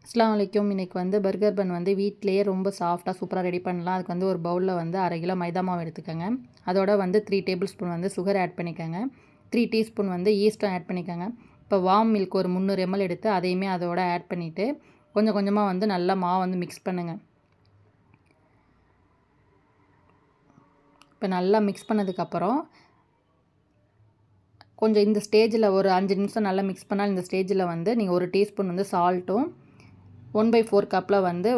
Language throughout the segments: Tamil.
அஸ்ஸலாமு அலைக்கும். இன்றைக்கி வந்து பர்கர் பன் வந்து வீட்டிலேயே ரொம்ப சாஃப்டாக சூப்பராக ரெடி பண்ணலாம். அதுக்கு வந்து ஒரு பவுலில் வந்து 1/2 கிலோ மைதா மாவு எடுத்துக்கோங்க. அதோட வந்து 3 டேபிள் ஸ்பூன் வந்து சுகர் ஆட் பண்ணிக்கோங்க. 3 டீஸ்பூன் வந்து ஈஸ்ட்டும் ஆட் பண்ணிக்கோங்க. இப்போ வார்ம் மில்க் ஒரு 300 ml எடுத்து அதையுமே அதோட ஆட் பண்ணிவிட்டு கொஞ்சம் கொஞ்சமாக வந்து நல்லா மாவு வந்து மிக்ஸ் பண்ணுங்கள். இப்போ நல்லா மிக்ஸ் பண்ணதுக்கப்புறம் கொஞ்சம் இந்த ஸ்டேஜில் ஒரு 5 நிமிஷம் நல்லா மிக்ஸ் பண்ணால் இந்த ஸ்டேஜில் வந்து நீங்கள் ஒரு டீஸ்பூன் வந்து சால்ட்டும் 1/4 கப்பில் வந்து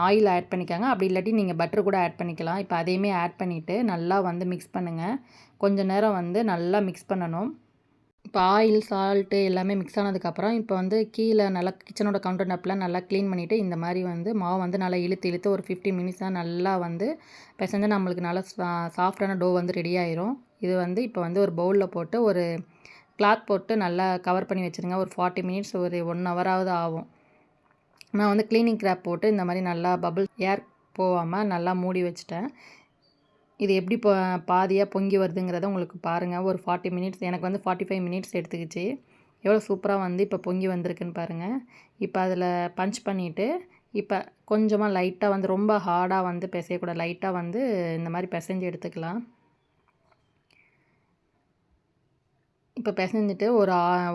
ஆயில் ஆட் பண்ணிக்கோங்க. அப்படி இல்லாட்டி நீங்கள் பட்டர் கூட ஆட் பண்ணிக்கலாம். இப்போ அதையுமே ஆட் பண்ணிவிட்டு நல்லா வந்து மிக்ஸ் பண்ணுங்கள். கொஞ்சம் நேரம் வந்து நல்லா மிக்ஸ் பண்ணணும். இப்போ ஆயில் சால்ட்டு எல்லாமே மிக்ஸ் ஆனதுக்கப்புறம் இப்போ வந்து கீழே நல்லா கிச்சனோட கவுண்டர் டாப்பில் நல்லா க்ளீன் பண்ணிவிட்டு இந்த மாதிரி வந்து மாவு வந்து நல்லா இழுத்து ஒரு 15 மினிட்ஸ் தான் நல்லா வந்து பிசைஞ்சு நம்மளுக்கு நல்லா சாஃப்டான டோ வந்து ரெடி ஆயிரும். இது வந்து இப்போ வந்து ஒரு பவுலில் போட்டு ஒரு கிளாத் போட்டு நல்லா கவர் பண்ணி வச்சுருங்க. ஒரு 40 மினிட்ஸ் ஒரு 1 ஹவராவது ஆகும். நான் வந்து க்ளீனிங் கிராப் போட்டு இந்த மாதிரி நல்லா பபிள் ஏர் போகாமல் நல்லா மூடி வச்சுட்டேன். இது எப்படி பாதியாக பொங்கி வருதுங்கிறத உங்களுக்கு பாருங்கள். ஒரு 40 மினிட்ஸ் எனக்கு வந்து 45 மினிட்ஸ் எடுத்துக்கிச்சு. எவ்வளோ சூப்பராக வந்து இப்போ பொங்கி வந்திருக்குன்னு பாருங்கள். இப்போ அதில் பஞ்ச் பண்ணிவிட்டு இப்போ கொஞ்சமாக லைட்டாக வந்து ரொம்ப ஹார்டாக வந்து பிசையக்கூடாது. லைட்டாக வந்து இந்த மாதிரி பிசைஞ்சு எடுத்துக்கலாம். இப்போ பிசைஞ்சிட்டு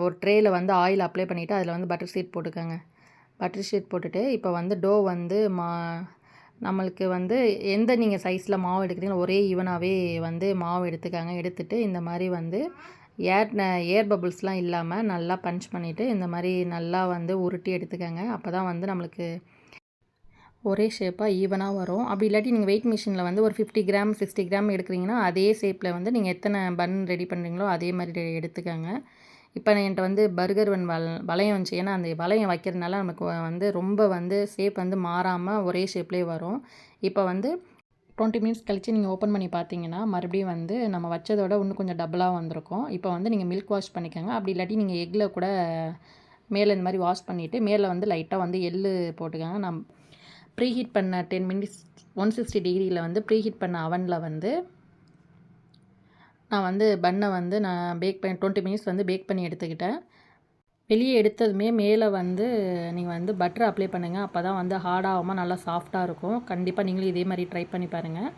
ஒரு ட்ரேயில் வந்து ஆயில் அப்ளை பண்ணிவிட்டு அதில் வந்து பட்டர் ஷீட் போட்டுக்கோங்க. பட்டர் ஷீட் போட்டுட்டு இப்போ வந்து டோ வந்து நம்மளுக்கு வந்து எந்த நீங்கள் சைஸில் மாவு எடுக்கிறீங்களோ ஒரே ஈவனாகவே வந்து மாவு எடுத்துக்காங்க. எடுத்துகிட்டு இந்த மாதிரி வந்து ஏர் பபுள்ஸ்லாம் இல்லாமல் நல்லா பஞ்ச் பண்ணிவிட்டு இந்த மாதிரி நல்லா வந்து உருட்டி எடுத்துக்கோங்க. அப்போ தான் வந்து நம்மளுக்கு ஒரே ஷேப்பாக ஈவனாக வரும். அப்படி இல்லாட்டி நீங்கள் வெயிட் மிஷினில் வந்து ஒரு 50 கிராம் 60 கிராம் எடுக்கிறீங்கன்னா அதே ஷேப்பில் வந்து நீங்கள் எத்தனை பன் ரெடி பண்ணுறீங்களோ அதே மாதிரி எடுத்துக்கோங்க. இப்போ என்கிட்ட வந்து பர்கர் பன் வளையம் வந்துச்சு. ஏன்னா அந்த வளையம் வைக்கிறதுனால நமக்கு வந்து ரொம்ப வந்து ஷேப் வந்து மாறாமல் ஒரே ஷேப்லேயே வரும். இப்போ வந்து 20 மினிட்ஸ் கழித்து நீங்கள் ஓப்பன் பண்ணி பார்த்தீங்கன்னா மறுபடியும் வந்து நம்ம வச்சதோட இன்னும் கொஞ்சம் டபுளாக வந்திருக்கும். இப்போ வந்து நீங்கள் மில்க் வாஷ் பண்ணிக்கோங்க. அப்படி இல்லாட்டி நீங்கள் எக்கில் கூட மேலே இந்த மாதிரி வாஷ் பண்ணிவிட்டு மேலே வந்து லைட்டாக வந்து எள்ளு போட்டுக்கோங்க. நான் ப்ரீஹீட் பண்ண 10 மினிட்ஸ் 160 டிகிரியில் வந்து ப்ரீஹீட் பண்ண அவனில் வந்து நான் வந்து பன்னை வந்து நான் 20 மினிட்ஸ் வந்து பேக் பண்ணி எடுத்துக்கிட்டேன். வெளியே எடுத்ததுமே மேலே வந்து நீங்கள் வந்து பட்டர் அப்ளை பண்ணுங்கள். அப்போ தான் வந்து ஹார்டாகாமல் நல்லா சாஃப்டாக இருக்கும். கண்டிப்பாக நீங்களும் இதே மாதிரி ட்ரை பண்ணி பாருங்கள்.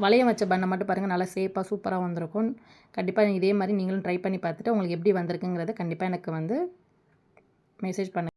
வளையம் வச்ச பன்னை மட்டும் பாருங்கள், நல்லா ஷேப்பாக சூப்பராக வந்திருக்கும். கண்டிப்பாக இதே மாதிரி நீங்களும் ட்ரை பண்ணி பார்த்துட்டு உங்களுக்கு எப்படி வந்திருக்குங்கிறத கண்டிப்பாக எனக்கு வந்து மெசேஜ் பண்ணுங்கள்.